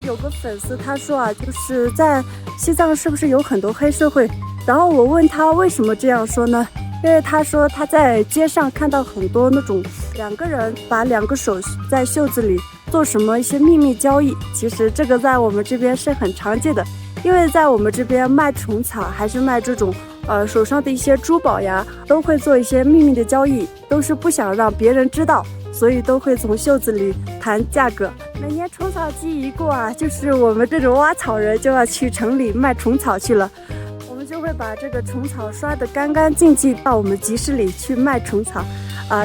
有个粉丝他说啊，就是在西藏是不是有很多黑社会？然后我问他为什么这样说呢？因为他说他在街上看到很多那种两个人把两个手在袖子里做什么一些秘密交易。其实这个在我们这边是很常见的，因为在我们这边卖虫草还是卖这种手上的一些珠宝呀，都会做一些秘密的交易，都是不想让别人知道，所以都会从袖子里谈价格。每年虫草季一过啊，就是我们这种挖草人就要去城里卖虫草去了。我们就会把这个虫草刷得干干净净，到我们集市里去卖虫草，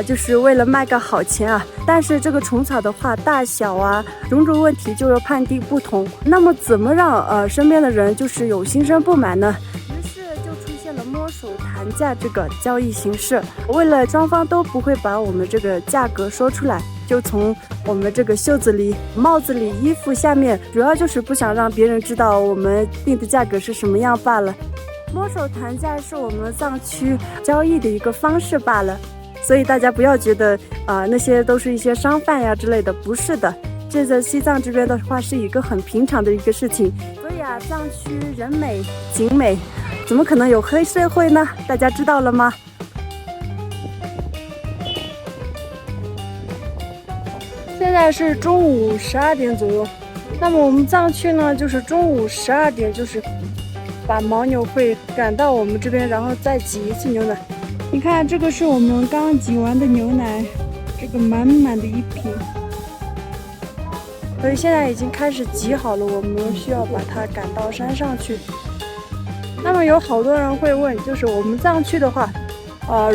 就是为了卖个好钱啊。但是这个虫草的话，大小啊，种种问题就是判定不同。那么怎么让身边的人就是有心生不满呢？于是就出现了摸手谈价这个交易形式。为了双方都不会把我们这个价格说出来，就从我们这个袖子里、帽子里、衣服下面，主要就是不想让别人知道我们定的价格是什么样罢了。摸手谈价是我们藏区交易的一个方式罢了，所以大家不要觉得那些都是一些商贩呀之类的，不是的。这在西藏这边的话是一个很平常的一个事情。所以啊，藏区人美景美，怎么可能有黑社会呢？大家知道了吗？现在是中午12点左右，那么我们藏区呢，就是中午12点，就是把牦牛会赶到我们这边，然后再挤一次牛奶。你看，这个是我们刚挤完的牛奶，这个满满的一瓶。所以现在已经开始挤好了，我们需要把它赶到山上去。那么有好多人会问，就是我们藏区的话，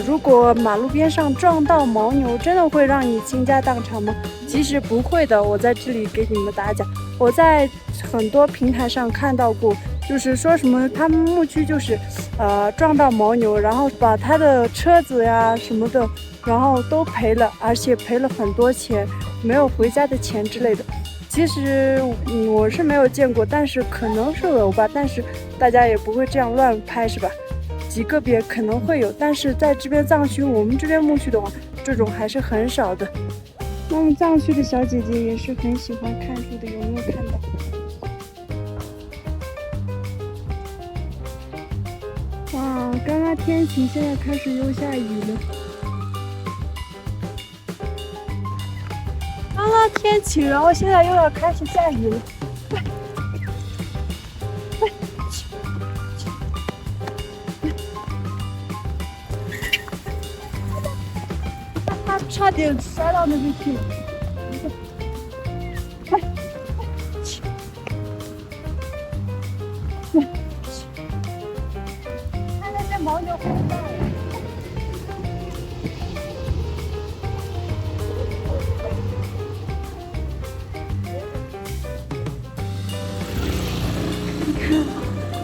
如果马路边上撞到牦牛，真的会让你倾家荡产吗？其实不会的，我在这里给你们打讲，我在很多平台上看到过。就是说什么他们牧区就是撞到牦牛，然后把他的车子呀什么的，然后都赔了，而且赔了很多钱，没有回家的钱之类的。其实我是没有见过，但是可能是有吧，但是大家也不会这样乱拍是吧？极个别可能会有，但是在这边藏区，我们这边牧区的话，这种还是很少的。那么藏区的小姐姐也是很喜欢看书的，有没有看到？哇，刚刚天晴，现在开始又下雨了。刚刚天晴，然后现在又要开始下雨了。他差点摔到那边去了。牦牛回来了。你看，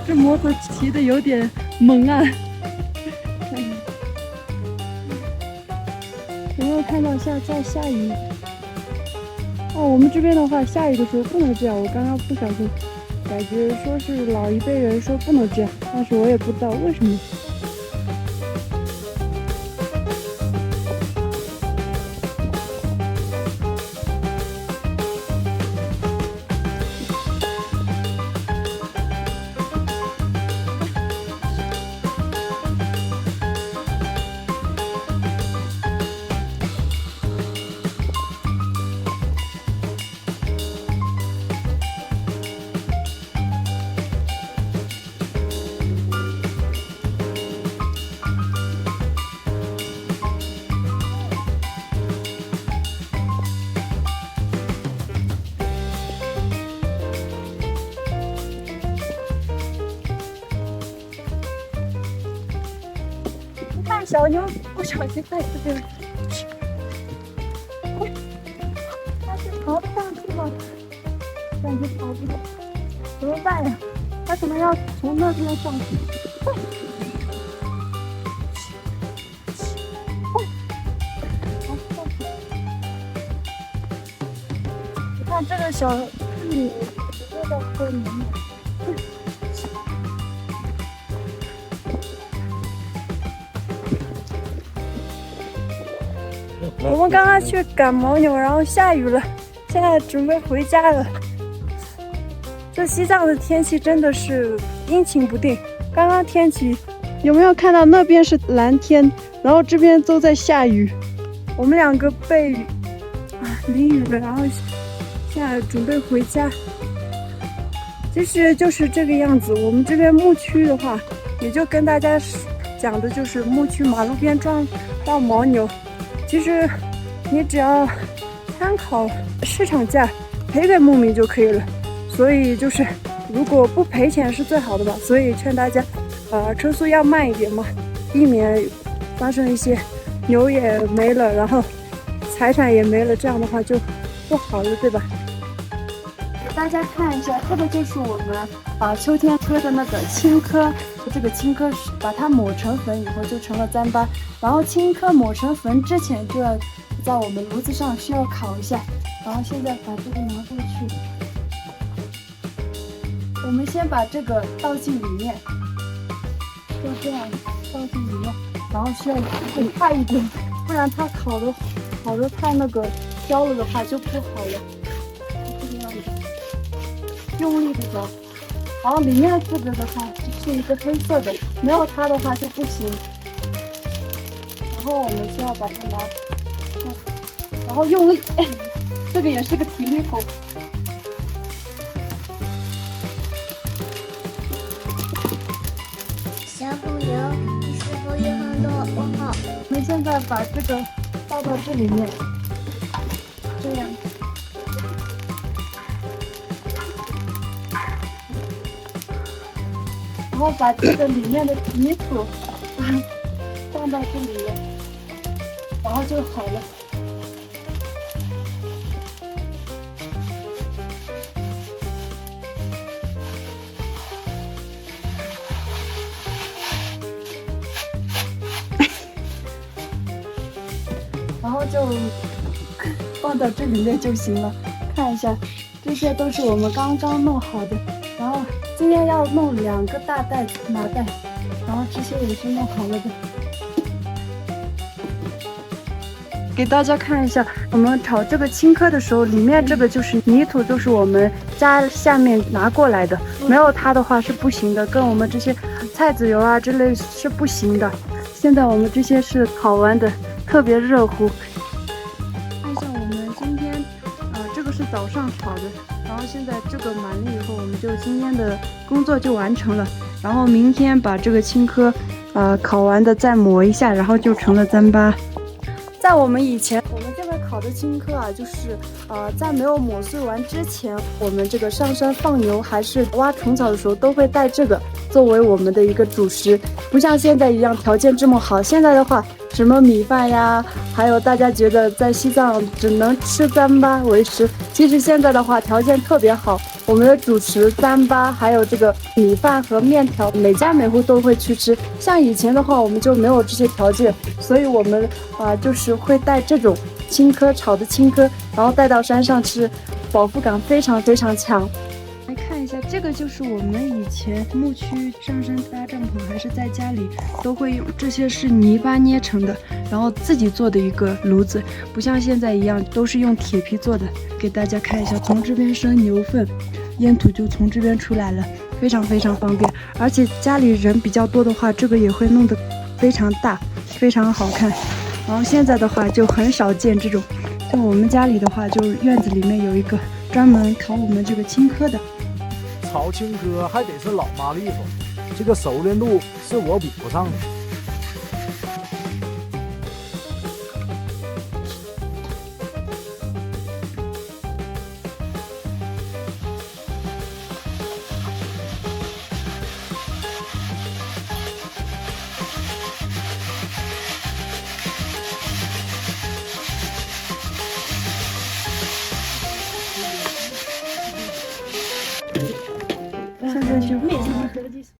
这摩托骑的有点猛啊！有没有看到在下雨？我们这边的话，下雨的时候不能这样。我刚刚不小心，感觉说是老一辈人说不能这样，但是我也不知道为什么。小牛不小心在这边，它是爬不上去吗？感觉爬不上，怎么办呀？它可能要从那边上去。你看这个小女直接在后面。我们刚刚去赶牦牛，然后下雨了，现在准备回家了。这西藏的天气真的是阴晴不定。刚刚天气有没有看到那边是蓝天，然后这边都在下雨。我们两个被淋雨了，然后现在准备回家。其实就是这个样子。我们这边牧区的话，也就跟大家讲的就是牧区马路边放牦牛。其实你只要参考市场价赔给牧民就可以了。所以就是如果不赔钱是最好的吧。所以劝大家车速要慢一点嘛，避免发生一些牛也没了，然后财产也没了，这样的话就不好了，对吧？给大家看一下，这个就是我们秋天喝的那个青稞。这个青稞把它磨成粉以后就成了糌粑，然后青稞磨成粉之前就要在我们炉子上需要烤一下，然后现在把这个拿过去。我们先把这个倒进里面，就这样倒进里面，然后需要很快一点，不然它烤的太那个焦了的话就不好了。这个样子，用力的摇，然后里面这个的话是一个黑色的，没有它的话就不行。然后我们需要把它拿，然后用力，这个也是个体力活。小朋友，你是否有很多问号？我们现在把这个倒到这里面，这样。然后把这个里面的泥土放到这里面，然后就好了。然后就放到这里面就行了。看一下，这些都是我们刚刚弄好的。然后今天要弄2个大袋子麻袋，然后这些也是弄好了的。给大家看一下，我们炒这个青稞的时候，里面这个就是泥土，就是我们家下面拿过来的，没有它的话是不行的，跟我们这些菜籽油啊之类是不行的。现在我们这些是烤完的，特别热乎。看一下我们今天，这个是早上炒的，然后现在这个满了以后，我们就今天的工作就完成了。然后明天把这个青稞，烤完的再磨一下，然后就成了糌粑。在我们以前，我们这边烤的青稞啊，就是在没有磨碎完之前，我们这个上山放牛还是挖虫草的时候，都会带这个作为我们的一个主食，不像现在一样条件这么好。现在的话，什么米饭呀，还有大家觉得在西藏只能吃糌粑为食，其实现在的话条件特别好，我们的主食糌粑，还有这个米饭和面条，每家每户都会去吃。像以前的话，我们就没有这些条件，所以我们就是会带这种青稞，炒的青稞，然后带到山上吃，饱腹感非常非常强。来看一下，这个就是我们以前牧区上山搭帐篷还是在家里都会用，这些是泥巴捏成的，然后自己做的一个炉子，不像现在一样都是用铁皮做的。给大家看一下，从这边生牛粪，烟土就从这边出来了，非常非常方便。而且家里人比较多的话，这个也会弄得非常大，非常好看。然后现在的话就很少见这种，像我们家里的话，就院子里面有一个专门烤我们这个青稞的。炒青稞还得是老妈厉害，这个熟练度是我比不上的。现在就